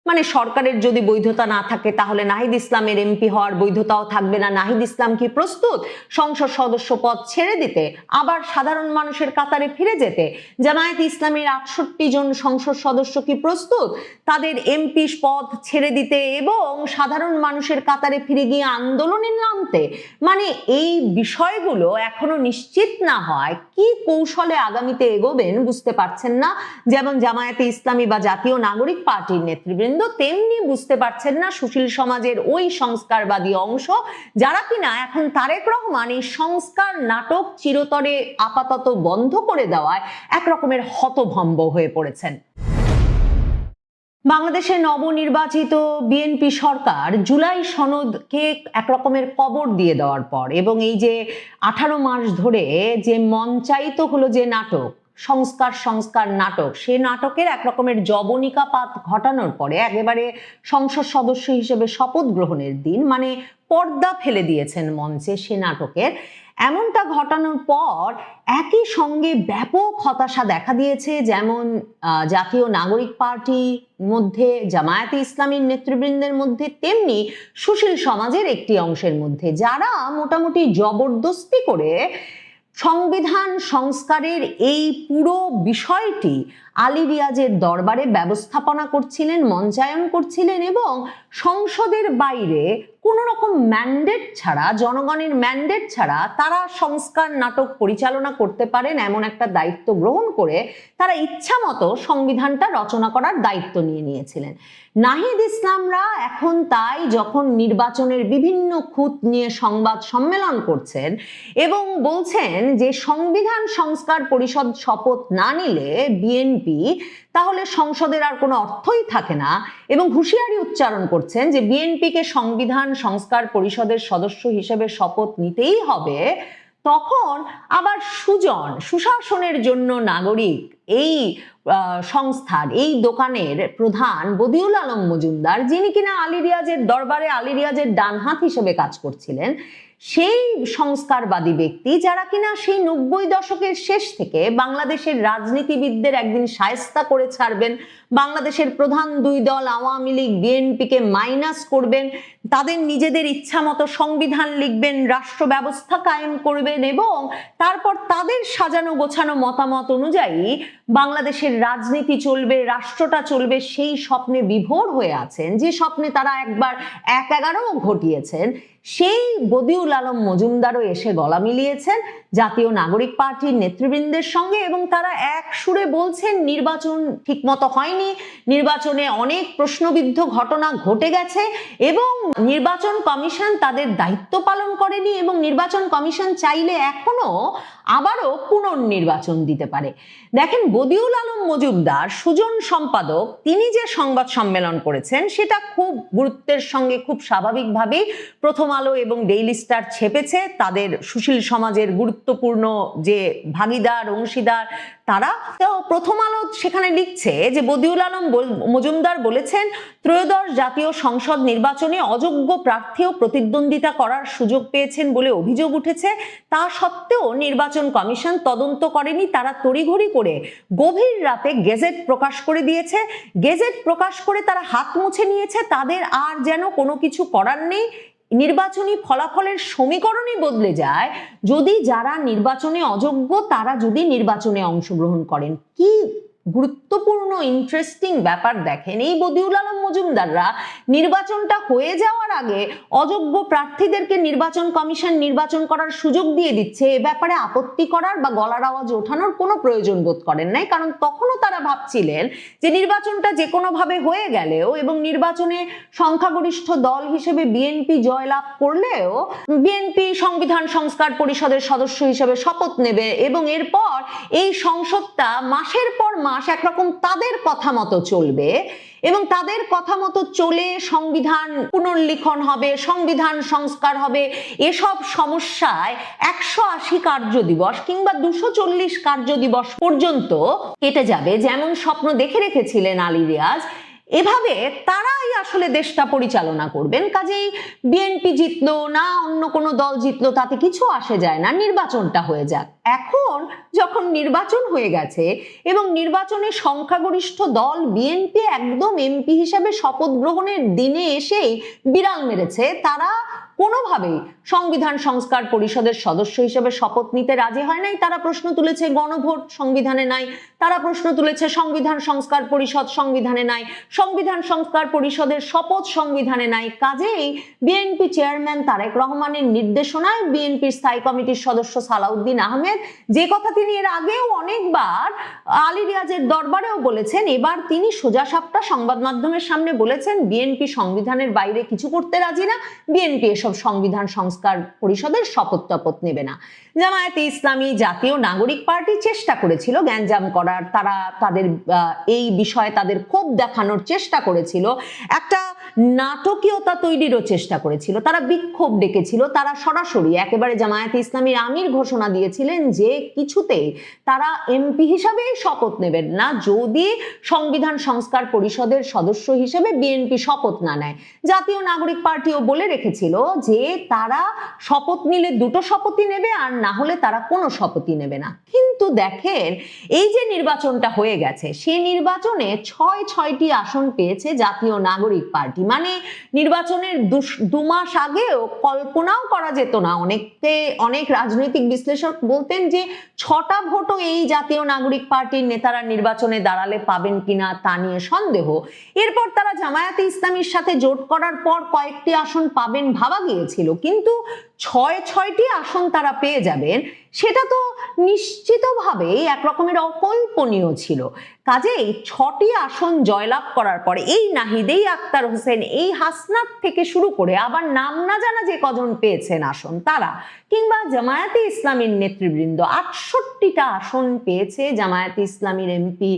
মানে সরকারের যদি বৈধতা না থাকে তাহলে নাহিদ ইসলামের এমপি হওয়ার বৈধতাও থাকবে না। নাহিদ ইসলাম কি প্রস্তুত সংসদ সদস্য পদ ছেড়ে দিতে, আবার সাধারণ মানুষের কাতারে ফিরে যেতে? জামায়াতে ইসলামের 68 জন সংসদ সদস্য কি প্রস্তুত তাদের এমপি পদ ছেড়ে দিতে এবং সাধারণ মানুষের কাতারে ফিরে গিয়ে আন্দোলনে নামতে? মানে এই বিষয়গুলো এখনো নিশ্চিত না হয় কি কৌশলে আগামীতে এগোবেন বুঝতে পারছেন না যেমন জামায়াতে ইসলামী বা জাতীয় নাগরিক পার্টির নেতৃবৃন্দ, তেমনি বুঝতে পারছেন না সুশীল সমাজের ওই সংস্কারবাদী অংশ যারা কিনা এখন তারেক রহমান এই সংস্কার নাটক চিরতরে আপাতত বন্ধ করে দেওয়ায় একরকমের হতভম্ব হয়ে পড়েছেন। বাংলাদেশে নবনির্বাচিত বিএনপি সরকার জুলাই সনদকে একরকমের কবর দিয়ে দেওয়ার পর এবং এই যে 18 মাস ধরে যে মঞ্চায়িত হলো যে নাটক সংস্কার নাটক, সে নাটকের একরকমের জবনিকাপাত ঘটানোর পরে একেবারে সংসদ সদস্য হিসেবে শপথ গ্রহণের দিন মানে পর্দা ফেলে দিয়েছেন মঞ্চে সে নাটকের। এমনটা ঘটানোর পর একই সঙ্গে ব্যাপক হতাশা দেখা দিয়েছে যেমন জাতীয় নাগরিক পার্টির মধ্যে, জামায়াতে ইসলামীর নেতৃবৃন্দের মধ্যে, তেমনি সুশীল সমাজের একটি অংশের মধ্যে, যারা মোটামুটি জবরদস্তি করে সংবিধান সংস্কারের এই পুরো বিষয়টি আলী রিয়াজের দরবারে ব্যবস্থাপনা করছিলেন, মঞ্চায়ন করছিলেন এবং সংসদের বাইরে কোনো রকম ম্যান্ডেট ছাড়া, জনগণের ম্যান্ডেট ছাড়া তারা সংস্কার নাটক পরিচালনা করতে পারেন এমন একটা দায়িত্ব গ্রহণ করে তারা ইচ্ছা মতো সংবিধানটা রচনা করার দায়িত্ব নিয়ে নিয়েছিলেন। নাহিদ ইসলামরা এখন তাই যখন নির্বাচনের বিভিন্ন খুঁত নিয়ে সংবাদ সম্মেলন করছেন এবং বলছেন যে সংবিধান সংস্কার পরিষদ শপথ না নিলে বিএনপি তাহলে সংসদের আর কোনো অর্থই থাকে না এবং হুঁশিয়ারি উচ্চারণ করছেন যে বিএনপিকে সংবিধান সংস্কার পরিষদের সদস্য হিসেবে শপথ নিতেই হবে, তখন আবার সুশাসনের জন্য নাগরিক এই সংস্থার এই দোকানের প্রধান বদিউল আলম মজুমদার, যিনি কিনা আলী রিয়াজের দরবারে আলী রিয়াজের ডান হাত হিসেবে কাজ করছিলেন, সেই সংস্কারবাদী ব্যক্তি যারা কিনা সেই 90 দশকের শেষ থেকে বাংলাদেশের রাজনীতিবিদদের একদিন শায়েস্তা করে ছাড়বেন, বাংলাদেশের প্রধান দুই দল আওয়ামী লীগ বিএনপিকে মাইনাস করবেন, তাদের নিজেদের ইচ্ছা মতো সংবিধান লিখবেন, রাষ্ট্র ব্যবস্থা কায়েম করবেন এবং তারপর তাদের সাজানো গোছানো মতামত অনুযায়ী বাংলাদেশের রাজনীতি চলবে, রাষ্ট্রটা চলবে, সেই স্বপ্নে বিভোর হয়ে আছেন, যে স্বপ্নে তারা একবার 1-11 ঘটিয়েছেন, সেই বদিউল আলম মজুমদারও এসে গলা মিলিয়েছেন জাতীয় নাগরিক পার্টির নেতৃবৃন্দের সঙ্গে এবং তারা এক সুরে বলছেন নির্বাচন ঠিকমতো হয়নি, নির্বাচনে অনেক প্রশ্নবিদ্ধ ঘটনা ঘটে গেছে এবং নির্বাচন কমিশন তাদের দায়িত্ব পালন করেনি এবং নির্বাচন কমিশন চাইলে এখনো আবারও পুনর্নির্বাচন দিতে পারে। দেখেন, বদিউল আলম মজুমদার সুজন সম্পাদক, তিনি যে সংবাদ সম্মেলন করেছেন সেটা খুব গুরুত্বের সঙ্গে খুব স্বাভাবিকভাবেই প্রথম আলো এবং ডেইলি স্টার ছেপেছে, তাদের সুশীল সমাজের গুরুত্বপূর্ণ যে ভাগিদার অংশীদার তারা। তো প্রথম আলো সেখানে লিখছে যে বদিউল আলম মজুমদার বলেছেন, ত্রয়োদশ জাতীয় সংসদ নির্বাচনে অযোগ্য প্রার্থীও প্রতিদ্বন্দ্বিতা করার সুযোগ পেয়েছেন বলে অভিযোগ উঠেছে, তা সত্ত্বেও নির্বাচন কমিশন তদন্ত করেনি, তারা তড়িঘড়ি করে গভীর রাতে গেজেট প্রকাশ করে দিয়েছে, গেজেট প্রকাশ করে তারা হাত মুছে নিয়েছে, তাদের আর যেন কোনো কিছু করার নেই, নির্বাচনী ফলাফলের সমীকরণই বদলে যায় যদি যারা নির্বাচনে অযোগ্য তারা যদি নির্বাচনে অংশগ্রহণ করেন। কি গুরুত্বপূর্ণ ইন্টারেস্টিং ব্যাপার দেখেন, এই বদিউল আলম মজুমদাররা নির্বাচনটা হয়ে যাওয়ার আগে অযোগ্য প্রার্থীদেরকে নির্বাচন কমিশন নির্বাচন করার সুযোগ দিয়ে দিচ্ছে, এ ব্যাপারে আপত্তি করার বা গলার আওয়াজ ওঠানোর কোনো প্রয়োজন বোধ করেন নাই, কারণ তখনও তারা ভাবছিলেন যে নির্বাচনটা যে কোনোভাবে হয়ে গেলেও এবং নির্বাচনে সংখ্যাগরিষ্ঠ দল হিসেবে বিএনপি জয়লাভ করলেও বিএনপি সংবিধান সংস্কার পরিষদের সদস্য হিসেবে শপথ নেবে এবং এরপর এই সংসদটা মাসের পর মাস একরকম তাদের কথা মতো চলবে এবং তাদের কথা মতো চলে সংবিধান পুনর্লিখন হবে, সংবিধান সংস্কার হবে, এসব সমস্যায় 180 কার্যদিবস কিংবা 240 কার্যদিবস পর্যন্ত কেটে যাবে, যেমন স্বপ্ন দেখে রেখেছিলেন আলী রিয়াজ। এভাবে তারাই আসলে দেশটা পরিচালনা করবেন। কাজেই বিএনপি জিতলো না অন্য কোনো দল জিতলো তাতে কিছু আসে যায় না, নির্বাচনটা হয়ে যাক। এখন যখন নির্বাচন হয়ে গেছে এবং নির্বাচনে সংখ্যাগরিষ্ঠ দল বিএনপি একদম এমপি হিসেবে শপথ গ্রহণের দিনে এসেই বিড়াল মেরেছে, তারা কোনোভাবেই সংবিধান সংস্কার পরিষদের সদস্য হিসেবে শপথ নিতে রাজি হয় নাই। তারা প্রশ্ন তুলেছে গণভোট সংবিধানে নাই, তারা প্রশ্ন তুলেছে সংবিধান সংস্কার পরিষদ সংবিধানে নাই, সংবিধান সংস্কার পরিষদের শপথ সংবিধানে নাই। কাজেই বিএনপি চেয়ারম্যান তারেক রহমানের নির্দেশনায় বিএনপির স্থায়ী কমিটির সদস্য সালাউদ্দিন আহমেদ, যে কথা তিনি এর আগেও অনেকবার আলী রিয়াজের দরবারেও বলেছেন, এবার তিনি সোজাসাপটা সংবাদ মাধ্যমের সামনে বলেছেন বিএনপি সংবিধানের বাইরে কিছু করতে রাজি না, বিএনপি এসব সংবিধান সংস্কার পরিষদের শপথ টপথ নেবে না। জামায়াতে ইসলামী, জাতীয় নাগরিক পার্টি চেষ্টা করেছিল গ্যাঞ্জাম করার, তারা তাদের এই বিষয়ে তাদের ক্ষোভ দেখানোর চেষ্টা করেছিল, একটা নাটকীয়তা তৈরিরও চেষ্টা করেছিল, তারা বিক্ষোভ ডেকেছিল, তারা সরাসরি একেবারে জামায়াতে ইসলামীর আমির ঘোষণা দিয়েছিলেন যে কিছুতেই তারা এমপি হিসাবে শপথ নেবেন না যদি সংবিধান সংস্কার পরিষদের সদস্য হিসেবে বিএনপি শপথ না নেয়। জাতীয় নাগরিক পার্টিও বলে রেখেছিল যে তারা শপথ নিলে দুটো শপথই নেবে, আর না হলে তারা কোনো শপথই নেবে না। কিন্তু দেখেন এই যে নির্বাচনটা হয়ে গেছে, সেই নির্বাচনে 6টি আসন পেয়েছে জাতীয় নাগরিক পার্টি। মানে নির্বাচনের 2 মাস আগেও কল্পনাও করা যেত না, অনেক রাজনৈতিক বিশ্লেষক বলতেন যে 6টা ভোটও এই জাতীয় নাগরিক পার্টির নেতারা নির্বাচনে দাঁড়ালে পাবেন কিনা তা নিয়ে সন্দেহ। এরপর তারা জামায়াতে ইসলামীর সাথে জোট করার পর কয়েকটি আসন পাবেন ভাবা গিয়েছিল, কিন্তু 6টি আসন তারা পেয়ে যাবেন সেটা তো নিশ্চিতভাবেই একরকমের অকল্পনীয় ছিল। কাজেই 6টি আসন জয়লাভ করার পরে এই নাহিদ, এই আক্তার হোসেন, এই হাসনাত থেকে শুরু করে আবার নাম না জানা যে কজন পেয়েছেন আসন তারা, কিংবা জামায়াতে ইসলামীর নেতৃবৃন্দ 68টা আসন পেয়েছে জামায়াতে ইসলামীর এমপি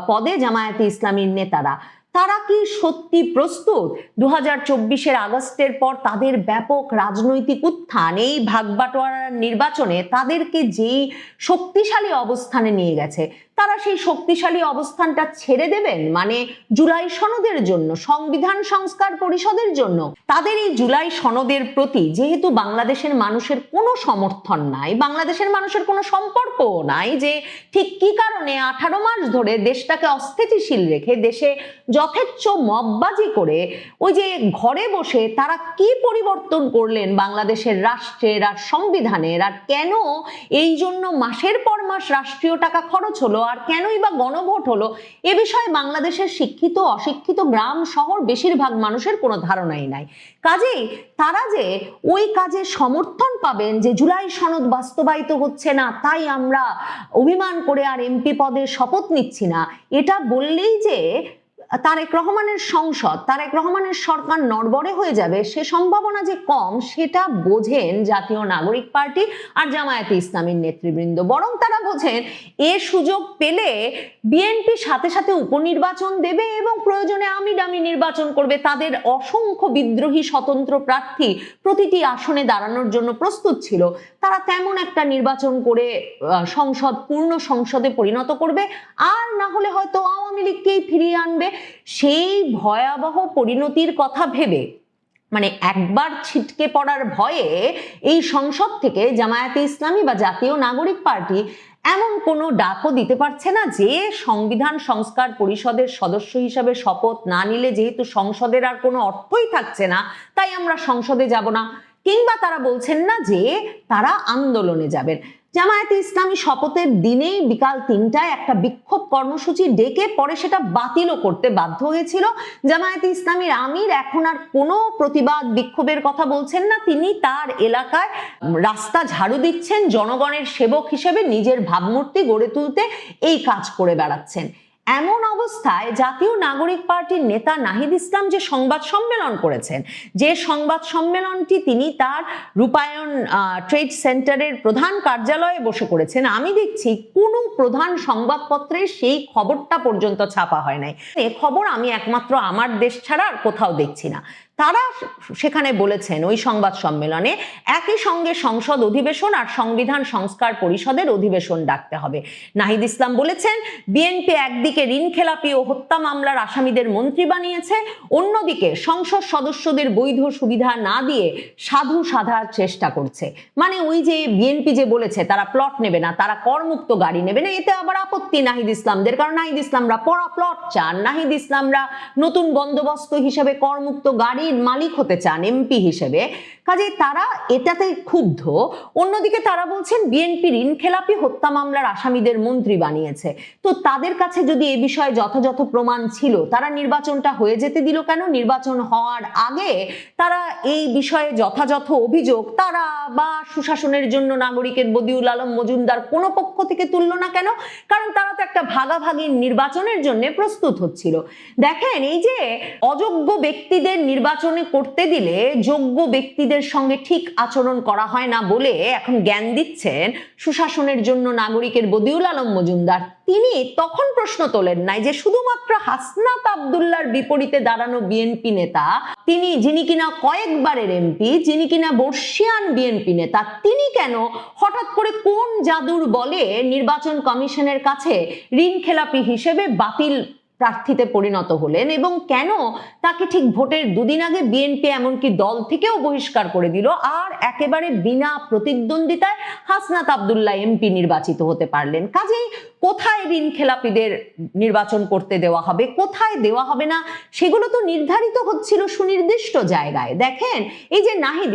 পদে জামায়াতে ইসলামীর নেতারা। তারা কি সত্যি প্রস্তুত 2024-এর আগস্টের পর তাদের ব্যাপক রাজনৈতিক উত্থান, এই ভাগবাটোয়ারার নির্বাচনে তাদেরকে যেই শক্তিশালী অবস্থানে নিয়ে গেছে, তারা সেই শক্তিশালী অবস্থানটা ছেড়ে দেবেন? মানে জুলাই সনদের জন্য, সংবিধান সংস্কার পরিষদের জন্য? তাদের এই জুলাই সনদের প্রতি যেহেতু বাংলাদেশের মানুষের কোনো সমর্থন নাই, বাংলাদেশের মানুষের কোনো সম্পর্কও নাই, যে ঠিক কি কারণে 18 মাস ধরে দেশটাকে অস্থিতিশীল রেখে দেশে যথেচ্ছ মববাজি করে ওই যে ঘরে বসে তারা কি পরিবর্তন করলেন বাংলাদেশের রাষ্ট্রের আর সংবিধানের, আর কেন এই জন্য মাসের পর মাস রাষ্ট্রীয় টাকা খরচ হলো, আর কেনই বা গণভোট হলো, এ বিষয়ে বাংলাদেশের শিক্ষিত অশিক্ষিত গ্রাম শহর বেশিরভাগ মানুষের কোনো ধারণাই নাই। কাজেই তারা যে ওই কাজে সমর্থন পাবেন যে জুলাই সনদ বাস্তবায়িত হচ্ছে না তাই আমরা অভিমান করে আর এমপি পদের শপথ নিচ্ছি না, এটা বললেই যে তারেক রহমানের সংসদ, তারেক রহমানের সরকার নড়বড়ে হয়ে যাবে, সে সম্ভাবনা যে কম সেটা বোঝেন জাতীয় নাগরিক পার্টি আর জামায়াতে ইসলামীর নেতৃবৃন্দ। বরং তারা বোঝেন এ সুযোগ পেলে বিএনপি সাথে সাথে উপনির্বাচন দেবে এবং প্রয়োজনে আমিডামি নির্বাচন করবে। তাদের অসংখ্য বিদ্রোহী স্বতন্ত্র প্রার্থী প্রতিটি আসনে দাঁড়ানোর জন্য প্রস্তুত ছিল, তারা তেমন একটা নির্বাচন করে সংসদ পূর্ণ সংসদে পরিণত করবে, আর না হলে হয়তো আওয়ামী লীগকেই ফিরিয়ে আনবে। সেই ভয়াবহ পরিণতির কথা ভেবে, মানে একবার ছিটকে পড়ার ভয়ে এই সংসদ থেকে জামায়াতে ইসলামী বা জাতীয় নাগরিক পার্টি এমন কোনো ডাকও দিতে পারছে না যে সংবিধান সংস্কার পরিষদের সদস্য হিসাবে শপথ না নিলে যেহেতু সংসদের আর কোনো অর্থই থাকছে না তাই আমরা সংসদে যাব না, কিংবা তারা বলছেন না যে তারা আন্দোলনে যাবেন। জামায়াতে ইসলামী শপথের দিনেই বিকাল 3টায় একটা বিক্ষোভ কর্মসূচি ডেকে পরে সেটা বাতিলও করতে বাধ্য হয়েছিল। জামায়াতে ইসলামীর আমির এখন আর কোনো প্রতিবাদ বিক্ষোভের কথা বলছেন না, তিনি তার এলাকায় রাস্তা ঝাড়ু দিচ্ছেন, জনগণের সেবক হিসেবে নিজের ভাবমূর্তি গড়ে তুলতে এই কাজ করে বেড়াচ্ছেন। এমন অবস্থায় জাতীয় নাগরিক পার্টির নেতা নাহিদ ইসলাম যে সংবাদ সম্মেলন করেছেন, যে সংবাদ সম্মেলনটি তিনি তার রূপায়ণ ট্রেড সেন্টারের প্রধান কার্যালয়ে বসে করেছেন, আমি দেখছি কোনো প্রধান সংবাদপত্রে সেই খবরটা পর্যন্ত ছাপা হয় নাই। এ খবর আমি একমাত্র আমার দেশ ছাড়া আর কোথাও দেখছি না। তারা সেখানে বলেছেন ওই সংবাদ সম্মেলনে একই সঙ্গে সংসদ অধিবেশন আর সংবিধান সংস্কার পরিষদের অধিবেশন ডাকতে হবে। নাহিদ ইসলাম বলেছেন বিএনপি একদিকে ঋণখেলাপি ও হত্যা মামলার আসামিদের মন্ত্রী বানিয়েছে, অন্যদিকে সংসদ সদস্যদের বৈধ সুবিধা না দিয়ে সাধু সাধার চেষ্টা করছে। মানে ওই যে বিএনপি যে বলেছে তারা প্লট নেবে না, তারা করমুক্ত গাড়ি নেবে না, এতে আবার আপত্তি নাহিদ ইসলামদের, কারণ নাহিদ ইসলামরা পড়া প্লট চান, নাহিদ ইসলামরা নতুন বন্দোবস্ত হিসেবে করমুক্ত গাড়ির মালিক হতে চান এমপি হিসেবে, কাজে তারা এটাতে ক্ষুব্ধ। অন্যদিকে তারা বলছেন বিএনপি ঋণখেলাপি হত্যা মামলার আসামিদের মন্ত্রী বানিয়েছে। তো তাদের কাছে যদি এ বিষয়ে যথাযথ প্রমাণ ছিল তারা নির্বাচনটা হয়ে যেতে দিল কেন? নির্বাচন হওয়ার আগে তারা এই বিষয়ে যথাযথ অভিযোগ তারা বা সুশাসনের জন্য নাগরিকের বদিউল আলম মজুমদার কোনো পক্ষ থেকে তুললো না কেন? কারণ তারা তো একটা ভাগাভাগি নির্বাচনের জন্য প্রস্তুত হচ্ছিল। দেখেন, এই যে অযোগ্য ব্যক্তিদের নির্বাচনে করতে দিলে যোগ্য ব্যক্তিদের সঙ্গে ঠিক আচরণ করা হয় না বলে এখন জ্ঞান দিচ্ছেন সুশাসনের জন্য নাগরিকের বদিউল আলম মজুমদার। তিনি তখন প্রশ্ন তোলেন নাই যে শুধুমাত্র হাসনাত আব্দুল্লাহর বিপরীতে দাঁড়ানো বিএনপি নেতা, তিনি যিনি কিনা কয়েকবারের এমপি, যিনি কিনা বর্ষিয়ান বিএনপি নেতা, তিনি কেন হঠাৎ করে কোন জাদুর বলে নির্বাচন কমিশনের কাছে ঋণখেলাপি হিসেবে বাতিল প্রার্থীতে পরিণত হলেন, এবং কেন তাকে ঠিক ভোটের দুদিন আগে বিএনপি এমনকি দল থেকেও বহিষ্কার করে দিল, আর একেবারে বিনা প্রতিদ্বন্দ্বিতায় হাসনাত আব্দুল্লাহ এমপি নির্বাচিত হতে পারলেন। কাজেই কোথায় ঋণখেলাপিদের নির্বাচন করতে দেওয়া হবে, কোথায় দেওয়া হবে না, সেগুলো তো নির্ধারিত হচ্ছিল সুনির্দিষ্ট জায়গায়। দেখেন, এই যে নাহিদ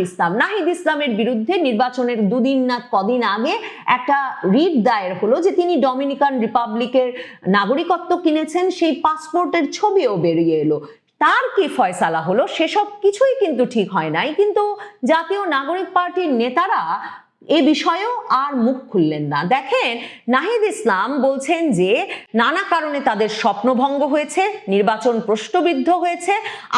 ইসলামের বিরুদ্ধে নির্বাচনের দুদিন না কদিন আগে একটা রিট দায়ের হলো যে তিনি ডমিনিকান রিপাবলিকের নাগরিকত্ব কিনেছেন, সেই পাসপোর্টের ছবিও বেরিয়ে এলো। তার কি ফয়সালা হলো সেসব কিছুই কিন্তু ঠিক হয় নাই, কিন্তু জাতীয় নাগরিক পার্টির নেতারা এ বিষয়েও আর মুখ খুললেন না। দেখেন, নাহিদ ইসলাম বলছেন যে নানা কারণে তাদের স্বপ্নভঙ্গ হয়েছে, নির্বাচন প্রশ্নবিদ্ধ হয়েছে,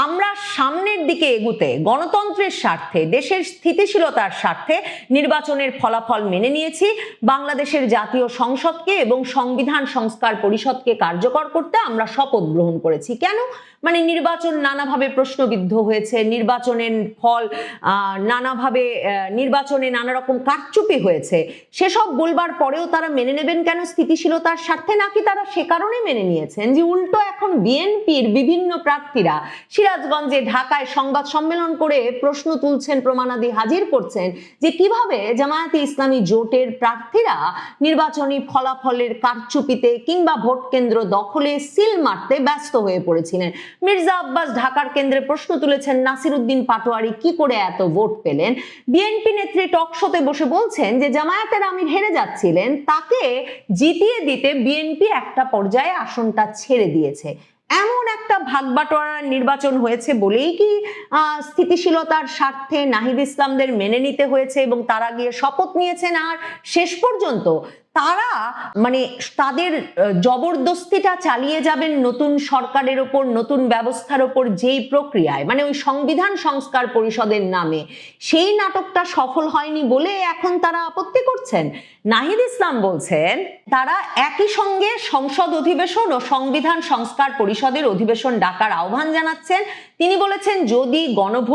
আমরা সামনের দিকে এগুতে গণতন্ত্রের স্বার্থে, দেশের স্থিতিশীলতার স্বার্থে নির্বাচনের ফলাফল মেনে নিয়েছি, বাংলাদেশের জাতীয় সংসদকে এবং সংবিধান সংস্কার পরিষদকে কার্যকর করতে আমরা শপথ গ্রহণ করেছি। কেন? মানে নির্বাচন নানাভাবে প্রশ্নবিদ্ধ হয়েছে, নির্বাচনের ফল নানাভাবে, নির্বাচনে নানা রকম কারচুপি হয়েছে, সেসব বলবার পরেও তারা মেনে নেবেন কেন স্থিতিশীলতার স্বার্থে? নাকি তারা সে কারণে মেনে নিয়েছেন যে উল্টো এখন বিএনপির বিভিন্ন প্রার্থীরা সিরাজগঞ্জে, ঢাকায় সংবাদ সম্মেলন করে প্রশ্ন তুলছেন, প্রমাণাদি হাজির করছেন যে কিভাবে জামায়াতে ইসলামী জোটের প্রার্থীরা নির্বাচনী ফলাফলের কারচুপিতে কিংবা ভোট কেন্দ্র দখলে সিল মারতে ব্যস্ত হয়ে পড়েছিলেন। মির্জা আব্বাস ঢাকার কেন্দ্রে প্রশ্ন তুলেছেন নাসির উদ্দিন পাটোয়ারি কি করে এত ভোট পেলেন। বিএনপি নেত্রী টকশোতে বসে বলছেন যে জামায়াতের আমির হেরে যাচ্ছিলেন, তাকে জিতিয়ে দিতে বিএনপি একটা পর্যায়ে আসনটা ছেড়ে দিয়েছে। এমন একটা ভাগবাটোয়ারার নির্বাচন হয়েছে বলেই কি স্থিতিশীলতার স্বার্থে নাহিদ ইসলামদের মেনে নিতে হয়েছে এবং তারা গিয়ে শপথ নিয়েছেন, আর শেষ পর্যন্ত তারা মানে তাদের জবরদস্তিটা চালিয়ে যাবেন নতুন সরকারের ওপর, নতুন ব্যবস্থার ওপর, যেই প্রক্রিয়ায় মানে ওই সংবিধান সংস্কার পরিষদের নামে, সেই নাটকটা সফল হয়নি বলে এখন তারা আপত্তি করছেন। নাহিদ ইসলাম বলছেন তারা একই সঙ্গে সংসদ অধিবেশন ও সংবিধান সংস্কার পরিষদের অধিবেশন ডাকার আহ্বান জানাচ্ছেন। তিনি বলেছেন যদি গণভোট